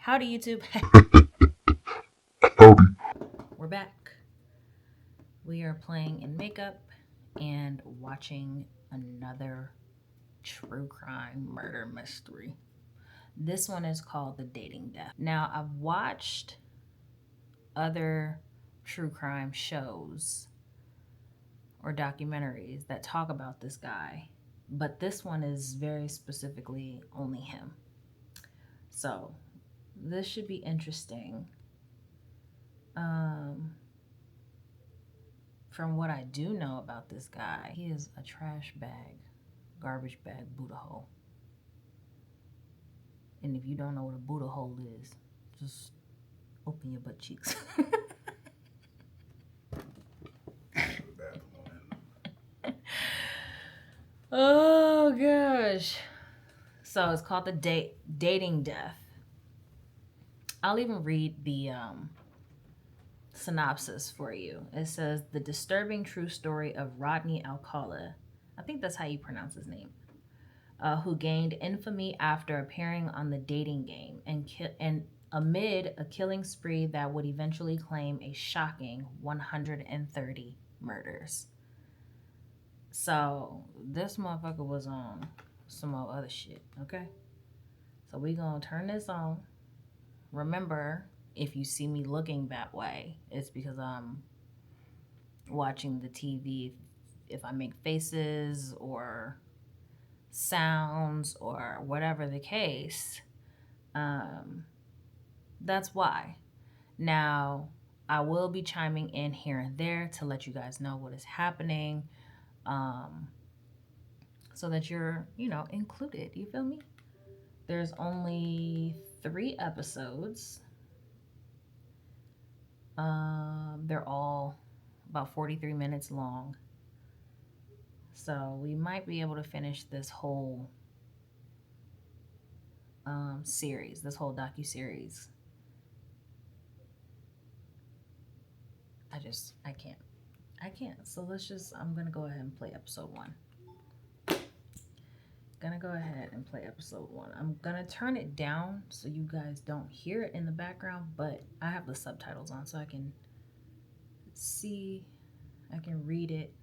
Howdy, YouTube. We're back. We are playing in makeup and watching another true crime murder mystery. This one is called The Dating Death. Now, I've watched other true crime shows or documentaries that talk about this guy, but this one is very specifically only him. So, this should be interesting. From what I do know about this guy, he is a trash bag, garbage bag, Buddha hole. And if you don't know what a Buddha hole is, just open your butt cheeks. Oh gosh. So it's called the dating death. I'll even read the synopsis for you. It says the disturbing true story of Rodney Alcala. I think that's how you pronounce his name. Who gained infamy after appearing on the dating game and amid a killing spree that would eventually claim a shocking 130 murders. So this motherfucker was on some more other shit, okay? So we gonna turn this on. Remember, if you see me looking that way, it's because I'm watching the TV. If I make faces or sounds or whatever the case, that's why. Now, I will be chiming in here and there to let you guys know what is happening, so that you're, included. You feel me? There's only 3 episodes. They're all about 43 minutes long. So we might be able to finish this whole series, this whole docu-series. I can't. So I'm going to go ahead and play episode 1. I'm going to turn it down so you guys don't hear it in the background, but I have the subtitles on so I can read it,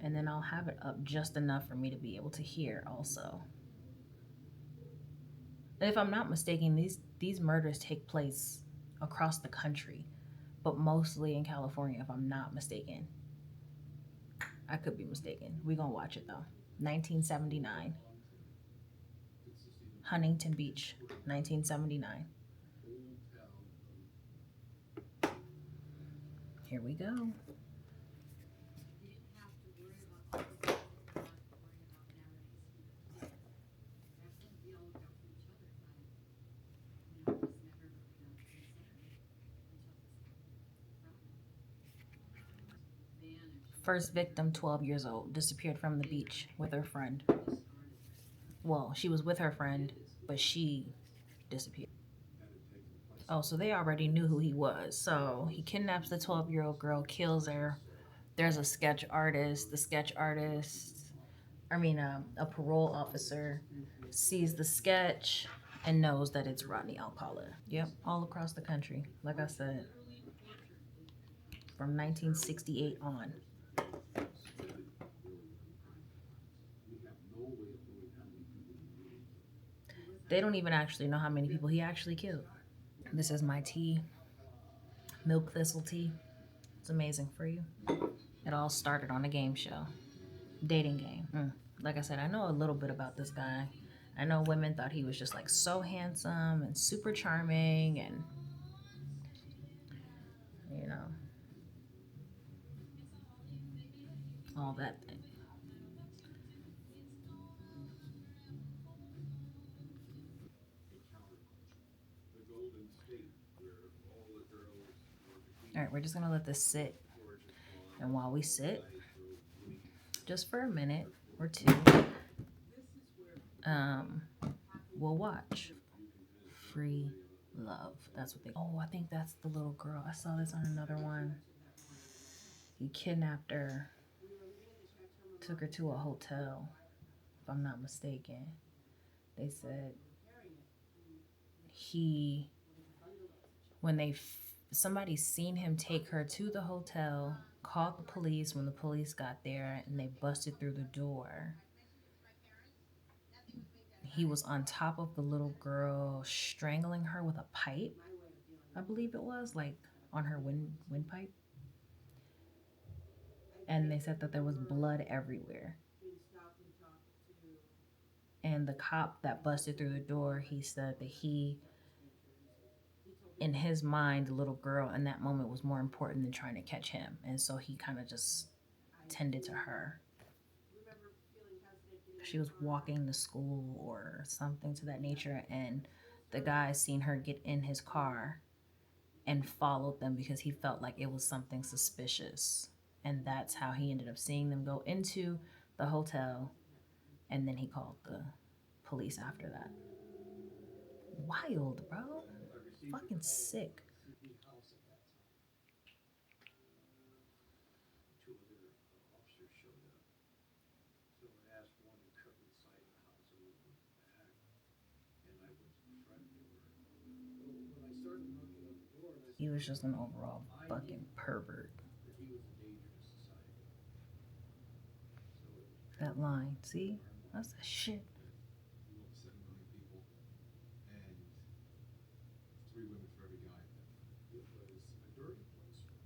and then I'll have it up just enough for me to be able to hear also. And if I'm not mistaken, these murders take place across the country, but mostly in California, if I'm not mistaken. I could be mistaken. We're going to watch it, though. 1979. Huntington Beach, 1979. Here we go. First victim, 12 years old, disappeared from the beach with her friend. Well, she was with her friend, but she disappeared. Oh, so they already knew who he was. So he kidnaps the 12-year-old girl, kills her. There's a sketch artist. A parole officer sees the sketch and knows that it's Rodney Alcala. Yep, all across the country. Like I said, from 1968 on. They don't even actually know how many people he actually killed. This is my tea, milk thistle tea. It's amazing for you. It all started on a game show, dating game. Like I said, I know a little bit about this guy. I know women thought he was just like so handsome and super charming and, all that thing. All right, we're just going to let this sit. And while we sit, just for a minute or two, we'll watch Free Love. That's what they. Oh, I think that's the little girl. I saw this on another one. He kidnapped her, took her to a hotel, if I'm not mistaken. They said he when they somebody seen him take her to the hotel, called the police. When the police got there and they busted through the door, he was on top of the little girl, strangling her with a pipe. I believe it was like on her windpipe, and they said that there was blood everywhere. And the cop that busted through the door, he said that in his mind, the little girl in that moment was more important than trying to catch him, and so he kind of just tended to her. She was walking to school or something to that nature, and the guy seen her get in his car and followed them because he felt like it was something suspicious. And that's how he ended up seeing them go into the hotel, and then he called the police after that. Wild, bro. Fucking sick. He was just an overall fucking pervert. That line, see? That's the shit.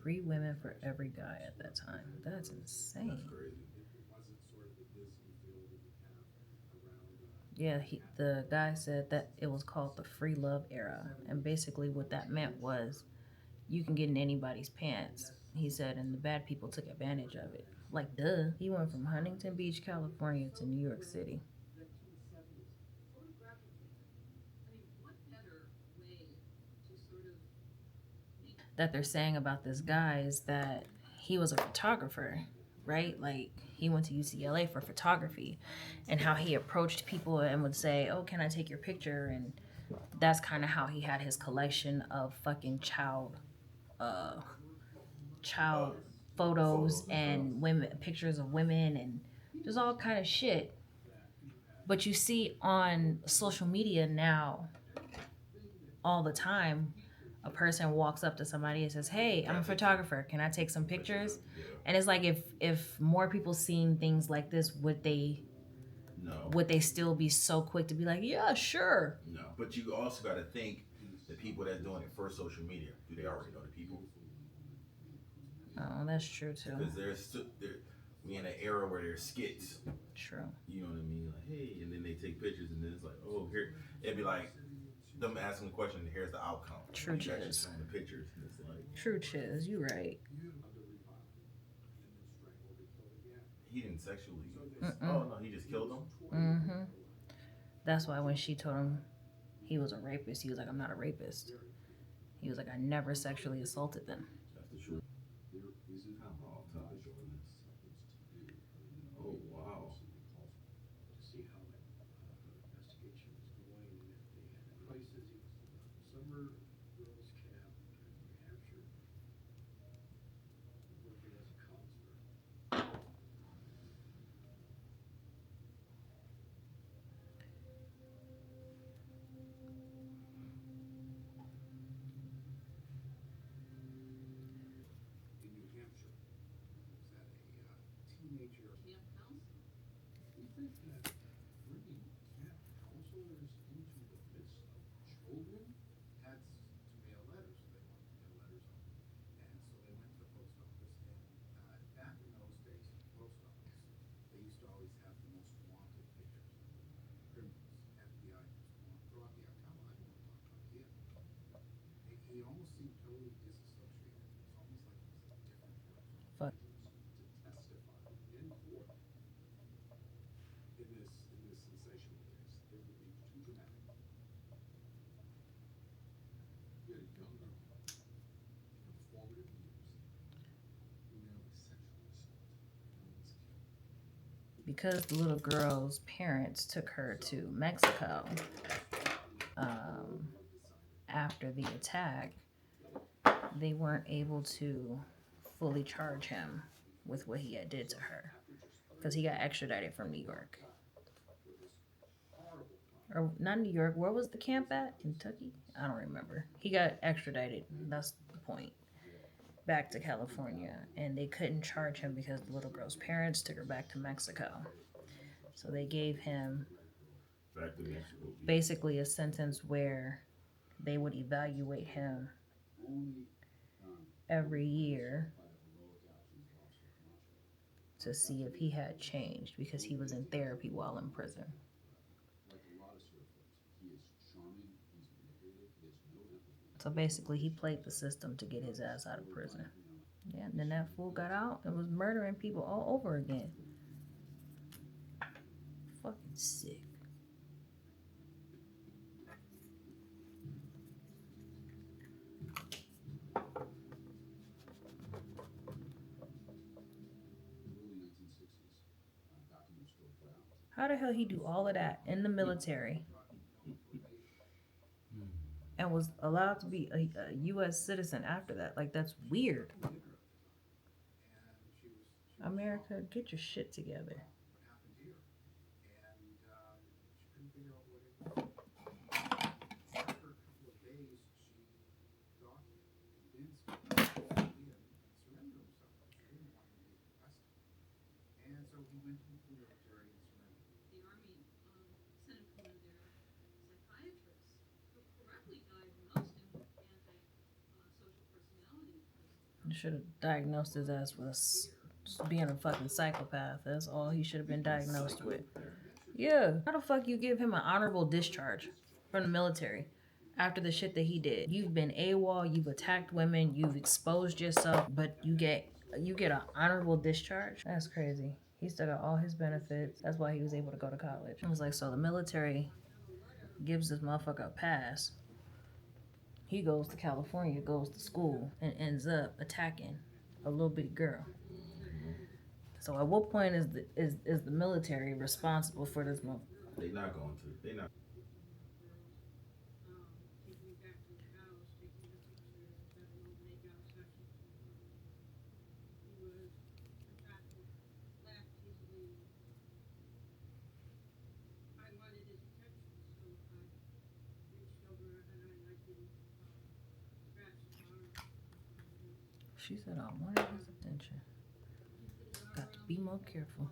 3 women for every guy at that time. That's insane. Yeah, the guy said that it was called the free love era, and basically what that meant was you can get in anybody's pants. He said, and the bad people took advantage of it. Like, duh. He went from Huntington Beach, California to New York City. That they're saying about this guy is that he was a photographer, right? Like, he went to UCLA for photography, and how he approached people and would say, "Oh, can I take your picture?" And that's kind of how he had his collection of fucking uh, child photos and women pictures of women and just all kind of shit. But you see on social media now all the time, a person walks up to somebody and says, "Hey, I'm a photographer. Can I take some pictures?" And it's like if more people seeing things like this, would they still be so quick to be like, "Yeah, sure"? No, but you also got to think the people that's doing it for social media. Do they already know the people? Oh, that's true too. Because we in an era where there's skits. True. You know what I mean? Like, hey, and then they take pictures, and then it's like, oh, here. It'd be like them asking the question, and here's the outcome. True chiz. Showing the pictures, and it's like true chiz. You right. He didn't sexually. Oh no, he just killed them. Mm-hmm. That's why when she told him he was a rapist, he was like, "I'm not a rapist." He was like, "I never sexually assaulted them." That's the truth. Oh, oh wow. Fuck. Because the little girl's parents took her to Mexico um, after the attack, they weren't able to fully charge him with what he had did to her because he got extradited from New York. or not New York. Where was the camp at? Kentucky? I don't remember. He got extradited. That's the point. Back to California, and they couldn't charge him because the little girl's parents took her back to Mexico. So they gave him basically a sentence where they would evaluate him every year to see if he had changed because he was in therapy while in prison. So basically, he played the system to get his ass out of prison. Yeah, and then that fool got out and was murdering people all over again. Fucking sick. How the hell he do all of that in the military and was allowed to be a U.S. citizen after that? Like, that's weird. America, get your shit together. You should have diagnosed his ass with being a fucking psychopath. That's all he should have been diagnosed with. Yeah. How the fuck you give him an honorable discharge from the military after the shit that he did? You've been AWOL, you've attacked women, you've exposed yourself, but you get an honorable discharge? That's crazy. He still got all his benefits. That's why he was able to go to college. I was like, so the military gives this motherfucker a pass. He goes to California, goes to school, and ends up attacking a little bitty girl. So at what point is the military responsible for this motherfucker? She said, I wanted his attention. Got to be more careful.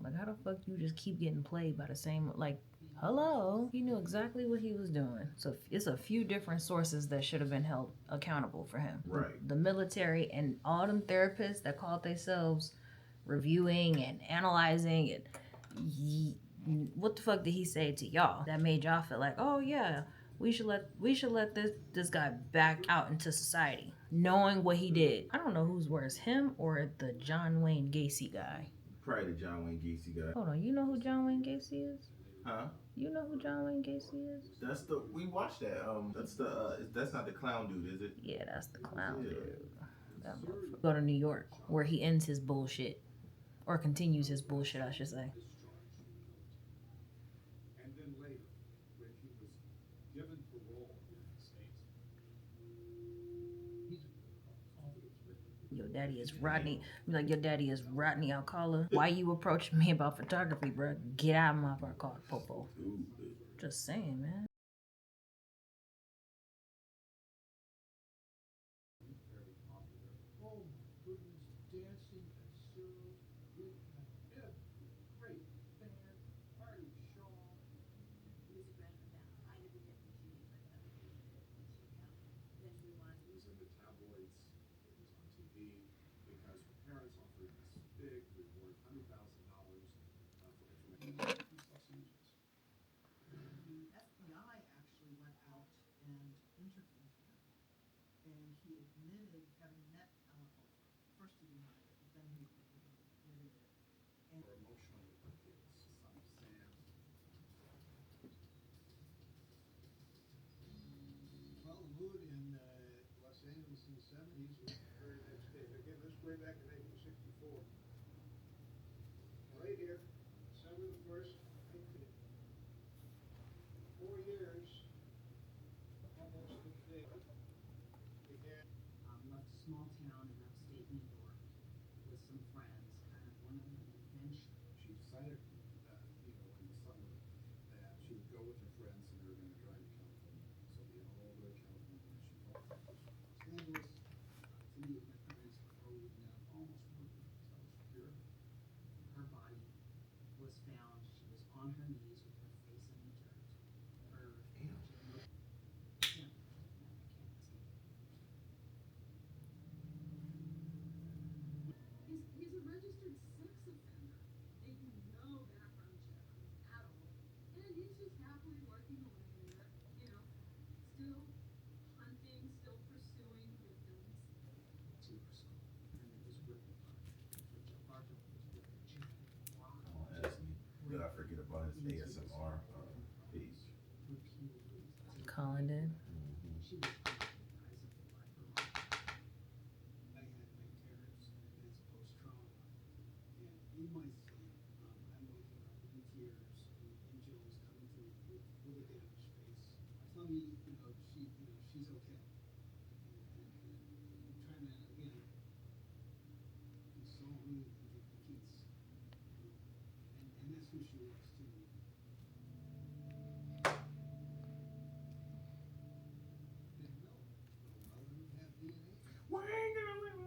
Like, how the fuck you just keep getting played by the same, like, hello? He knew exactly what he was doing. So it's a few different sources that should have been held accountable for him. Right. The military and all them therapists that called themselves reviewing and analyzing it. What the fuck did he say to y'all that made y'all feel like, oh yeah, we should let this guy back out into society, knowing what he did? I don't know who's worse, him or the John Wayne Gacy guy. Probably the John Wayne Gacy guy. Hold on, you know who John Wayne Gacy is? Huh? You know who John Wayne Gacy is? That's the we watched that. That's the that's not the clown dude, is it? Yeah, that's the clown Yeah. dude. That motherfucker. Go to New York, where he ends his bullshit, or continues his bullshit, I should say. Your daddy is Rodney. Be like, your daddy is Rodney Alcala. Why you approaching me about photography, bro? Get out of my car, Popo. Just saying, man. Don't ask me. Did I forget about his ASMR page? Colin did.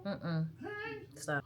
Mm-mm. Stop.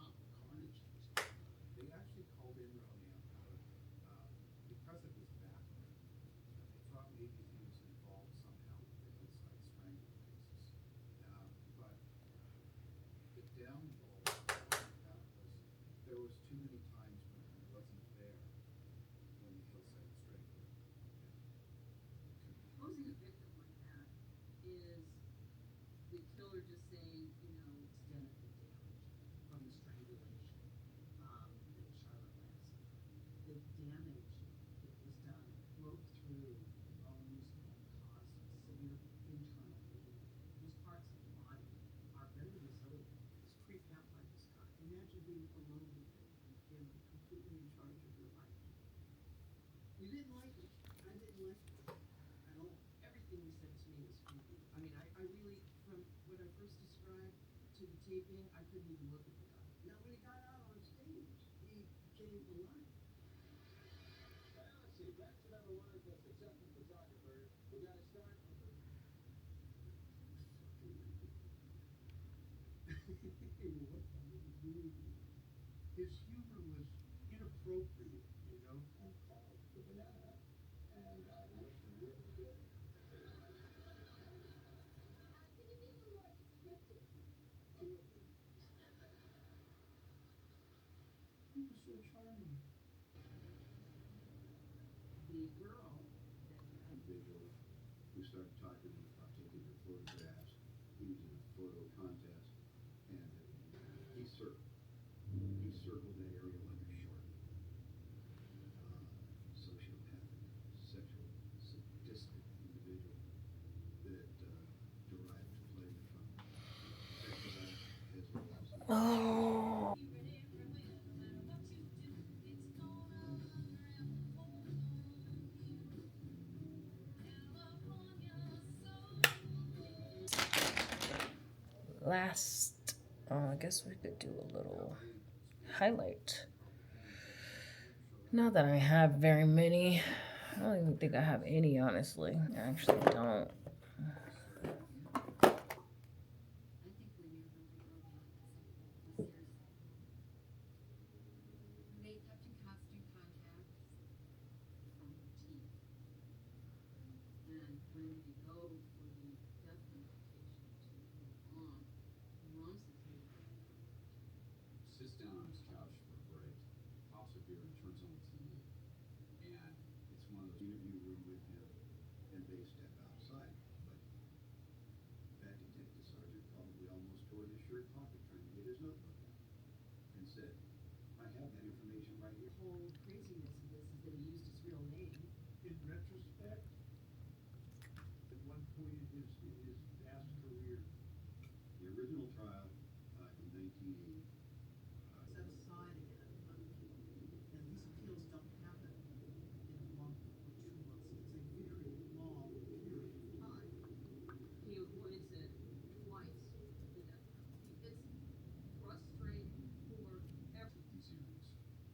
Oh. Last, I guess we could do a little highlight. Not that I have very many. I don't even think I have any, honestly. I actually don't.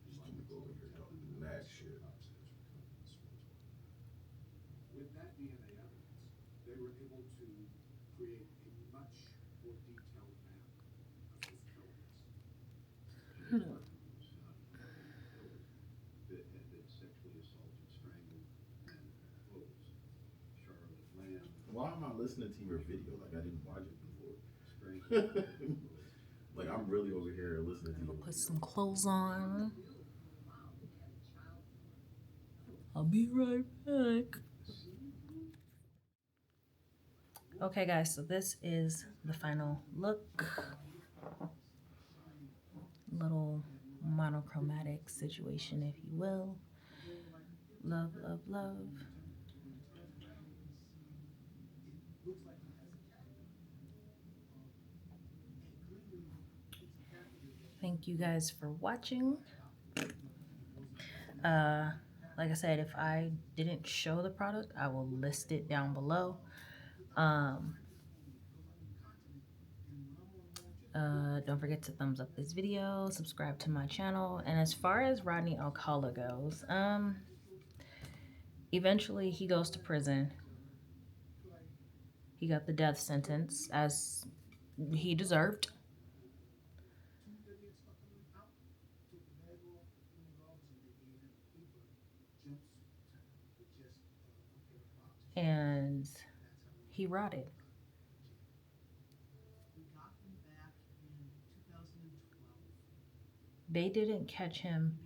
This dude over here don't do mad shit. Why am I listening to your video like I didn't watch it before? Like I'm really over here listening to I'll your put video. some clothes on. I'll be right back. Okay, guys, so this is the final look. Little monochromatic situation, if you will. Love, love, love. Thank you guys for watching. Like I said, if I didn't show the product, I will list it down below. Don't forget to thumbs up this video, subscribe to my channel. And as far as Rodney Alcala goes, eventually he goes to prison. He got the death sentence as he deserved. And he rotted. They didn't catch him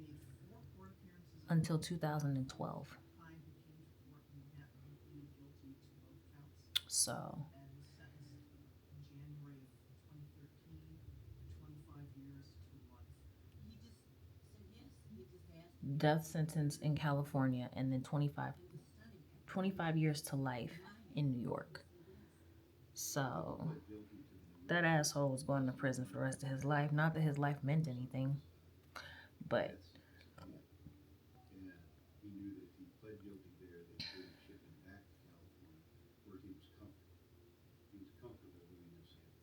until 2012. So death sentence in California and then 25 years to life in New York. So that asshole was going to prison for the rest of his life. Not that his life meant anything, but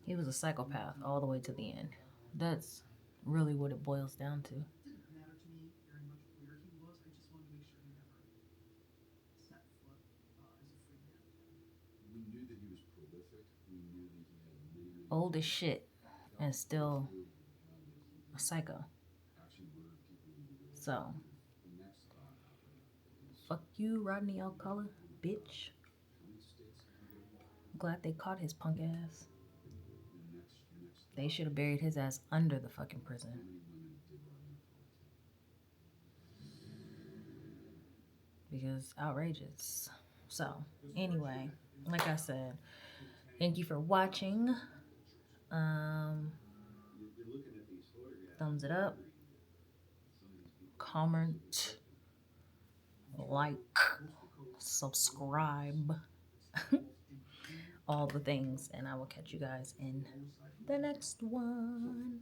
he was a psychopath all the way to the end. That's really what it boils down to. Old as shit and still a psycho. So, fuck you, Rodney Alcala, bitch. Glad they caught his punk ass. They should have buried his ass under the fucking prison. because outrageous. So, anyway, like I said, thank you for watching. Um, Thumbs it up, comment, like, subscribe, all the things, and I will catch you guys in the next one.